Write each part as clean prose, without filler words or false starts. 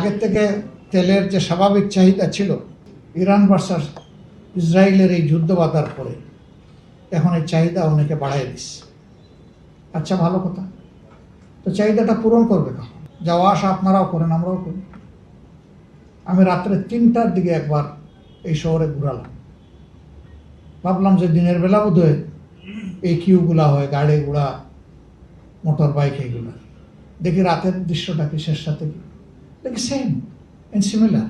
আগে থেকে তেলের যে স্বাভাবিক চাহিদা ছিল, ইরান ভার্সাস ইসরায়েলের এই যুদ্ধ বাধার পরে এখন এই চাহিদা অনেকে বাড়াই দিচ্ছে। আচ্ছা, ভালো কথা। তো চাহিদাটা পূরণ করবে কখন? যাওয়া আসা আপনারাও করেন, আমরাও করি। আমি রাত্রে 3টার দিকে একবার এই শহরে ঘুরালাম। ভাবলাম যে দিনের বেলা বোধ হয় এই কিউগুলা হয়, গাড়ি ঘোড়া, মোটর বাইক, এইগুলা। দেখি রাতের দৃশ্যটা কিসের সাথে কি, দেখি সেম এন্ড সিমিলার।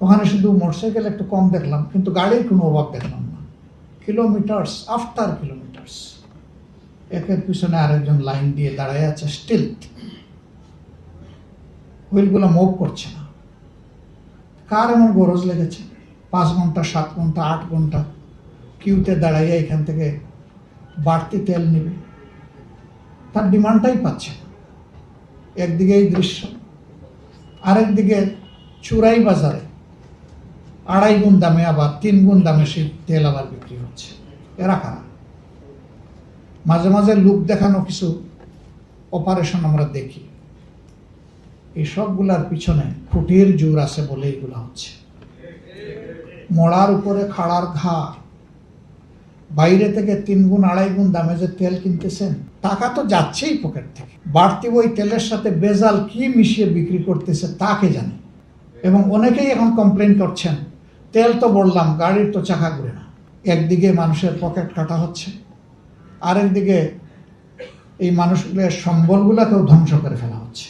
ওখানে শুধু মোটরসাইকেল একটু কম দেখলাম, কিন্তু গাড়ির কোনো অভাব দেখলাম না। কিলোমিটার্স আফটার কিলোমিটার্স একের পিছনে আরেকজন লাইন দিয়ে দাঁড়ায় আছে, স্টিল হুইলগুলো মুভ করছে না। কার এমন গরজ লেগেছে 5 ঘন্টা, 7 ঘন্টা, 8 ঘন্টা কিউতে দাঁড়াইয়া এখান থেকে বাড়তি তেল নেবে? তার ডিমান্ডটাই পাচ্ছে না। একদিকে এই দৃশ্য, আরেকদিকে চুরাই বাজারে 2.5 গুণ দামে আবার 3 গুণ দামে সেই তেল আবার বিক্রি হচ্ছে। এরা কারা? মাঝে মাঝে লোক দেখানো কিছু অপারেশন আমরা দেখি, এই সবগুলার পিছনে খুঁটির জোর আছে বলে এগুলো হচ্ছে। মড়ার উপরে খাড়ার ঘা। বাইরে থেকে 3 গুণ 2.5 গুণ দামে যে তেল কিনতেছেন, টাকা তো যাচ্ছেই পকেট থেকে। বাড়তি ওই তেলের সাথে বেজাল কি মিশিয়ে বিক্রি করতেছে তাকে জানে। এবং অনেকেই এখন কমপ্লেন করছেন, তেল তো বললাম, গাড়ির তো চাকা ঘুরে না। একদিকে মানুষের পকেট কাটা হচ্ছে, আরেকদিকে এই মানুষগুলোর সম্বলগুলাকেও ধ্বংস করে ফেলা হচ্ছে।